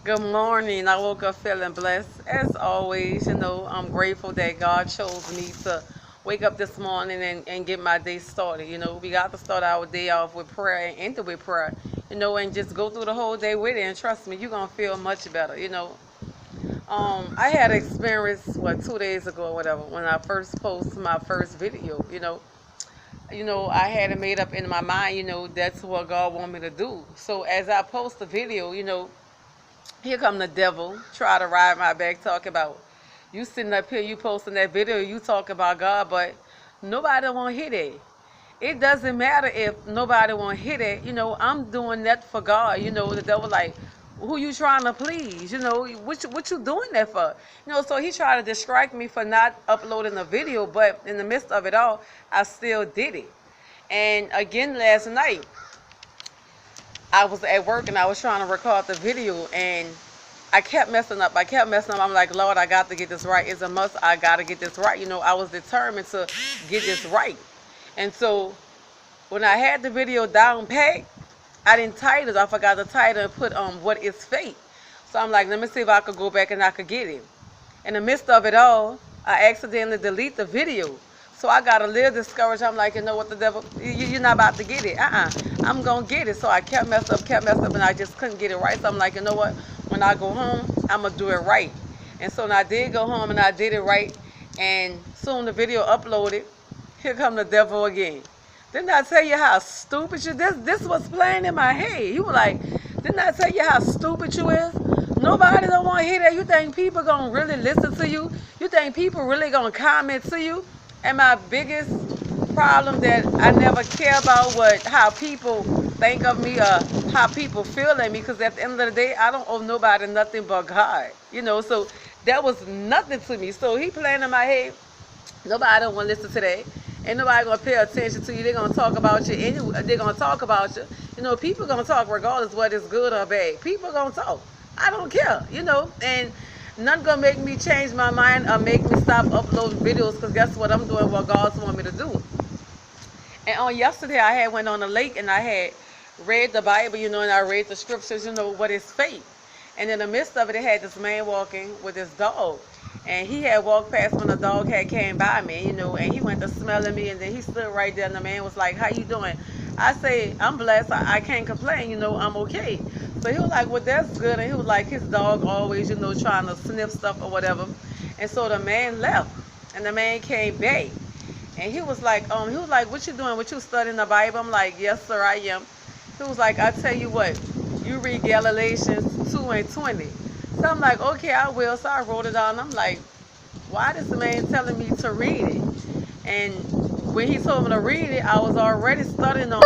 Good morning. I woke up feeling blessed. As always, I'm grateful that God chose me to wake up this morning and get my day started. We got to start our day off with prayer and end it with prayer, and just go through the whole day with it. And trust me, you're going to feel much better. I had an experience, 2 days ago or whatever, when I first posted my first video. I had it made up in my mind, that's what God want me to do. So as I post the video, here come the devil, try to ride my back, talk about you sitting up here, you posting that video, you talk about God, but nobody want to hear that. It doesn't matter if nobody want to hear that. I'm doing that for God. The devil like, who you trying to please? What you doing that for? So he tried to distract me for not uploading the video, but in the midst of it all, I still did it. And again, last night, I was at work and I was trying to record the video and I kept messing up. I'm like, Lord, I got to get this right. It's a must. I got to get this right. I was determined to get this right. And so when I had the video down pat, I didn't title it. I forgot the title and put what is fate. So I'm like, let me see if I could go back and I could get it. In the midst of it all, I accidentally delete the video. So I got a little discouraged. I'm like, you know what, the devil, you're not about to get it. I'm going to get it. So I kept messing up, and I just couldn't get it right. So I'm like, you know what, when I go home, I'm going to do it right. And so when I did go home and I did it right, and soon the video uploaded, here come the devil again. Didn't I tell you how stupid you this was playing in my head? You were like, didn't I tell you how stupid you is? Nobody don't want to hear that. You think people gonna really listen to you? You think people really gonna comment to you? And my biggest problem that I never care about how people think of me or how people feel at me, because at the end of the day, I don't owe nobody nothing but God. So that was nothing to me. So he playing in my head. Nobody don't want to listen to that. Ain't nobody gonna pay attention to you. They're gonna talk about you. They're gonna talk about you. People gonna talk regardless whether it's good or bad. People gonna talk. I don't care. And none gonna make me change my mind or make me stop uploading videos. Cause guess what? I'm doing what God's want me to do. And on yesterday, I had went on a lake and I had read the Bible. And I read the scriptures. What is faith? And in the midst of it, it had this man walking with his dog. And he had walked past when the dog had came by me, and he went to smelling me, and then he stood right there, and the man was like, how you doing? I say, I'm blessed. I can't complain, I'm okay. So he was like, well, that's good. And he was like, his dog always, trying to sniff stuff or whatever. And so the man left, and the man came back. And he was like, what you doing? What you studying the Bible? I'm like, yes, sir, I am. He was like, I tell you what, you read Galatians 2:20. So I'm like, okay, I will. So I wrote it down. I'm like, why is the man telling me to read it? And when he told me to read it, I was already studying on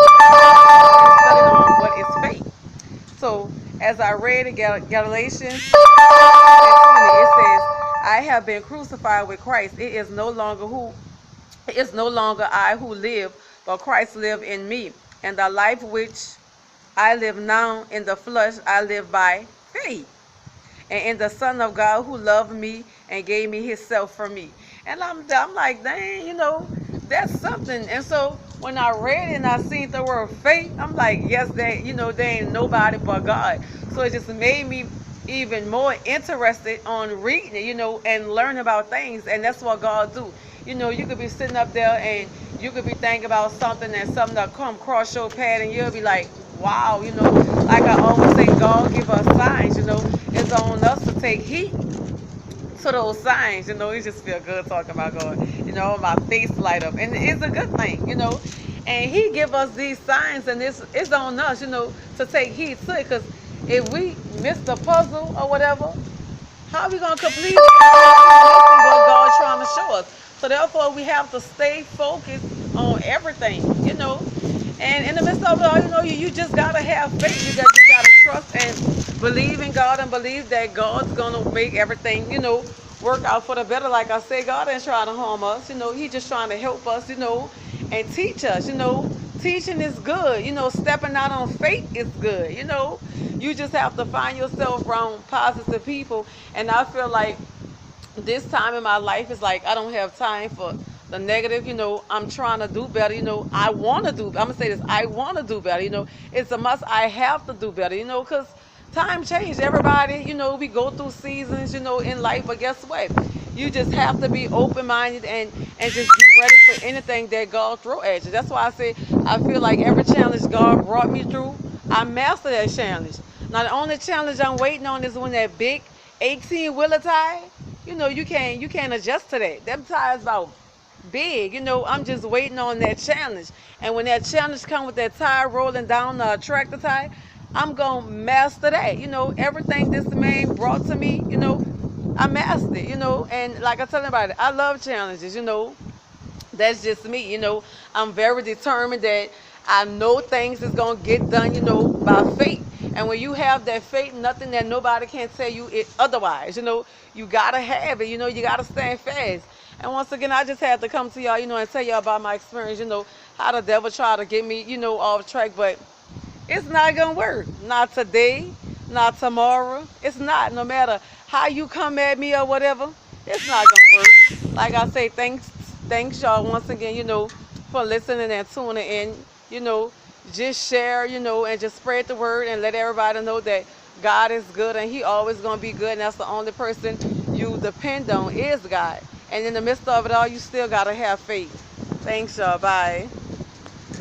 what is faith. So as I read it, Galatians 2:20, it says, I have been crucified with Christ. It is no longer I who live, but Christ live in me. And the life which I live now in the flesh, I live by faith. And in the Son of God who loved me and gave me himself for me. And I'm like, dang, that's something. And so when I read it and I seen the word faith, I'm like, yes, they ain't nobody but God. So it just made me even more interested on reading it, and learning about things. And that's what God do. You could be sitting up there and you could be thinking about something and something that come across your path and you'll be like, wow, like I always say, God give us signs, it's on us to take heed to those signs, it just feel good talking about God, my face light up, and it's a good thing, and he give us these signs, and it's on us, to take heed to it, because if we miss the puzzle or whatever, how are we going to complete it? What God's trying to show us. So therefore, we have to stay focused on everything, And in the midst of it all, you just got to have faith. You got to trust and believe in God and believe that God's going to make everything, work out for the better. Like I said, God ain't trying to harm us. He just trying to help us, and teach us, Teaching is good. Stepping out on faith is good. You just have to find yourself around positive people. And I feel like this time in my life is like I don't have time for the negative. I'm trying to do better. I want to do, I'm going to say this, I want to do better. It's a must. I have to do better, because time change. Everybody, we go through seasons, in life. But guess what? You just have to be open-minded and just be ready for anything that God throw at you. That's why I say I feel like every challenge God brought me through, I mastered that challenge. Now the only challenge I'm waiting on is when that big 18-wheeler tire, you can't adjust to that. Them tires about big, I'm just waiting on that challenge. And when that challenge come with that tire rolling down the tractor tire, I'm gonna master that. Everything this man brought to me, I mastered it, and like I tell everybody, I love challenges, that's just me, I'm very determined that I know things is gonna get done, by faith. And when you have that faith, nothing that nobody can tell you it otherwise, you gotta have it, you gotta stand fast. And once again, I just had to come to y'all, and tell y'all about my experience, how the devil tried to get me, off track, but it's not gonna work. Not today, not tomorrow. It's not. No matter how you come at me or whatever, it's not gonna work. Like I say, thanks y'all once again, for listening and tuning in. Just share, and just spread the word and let everybody know that God is good and He always gonna be good, and that's the only person you depend on is God. And in the midst of it all, you still gotta have faith. Thanks y'all. Bye.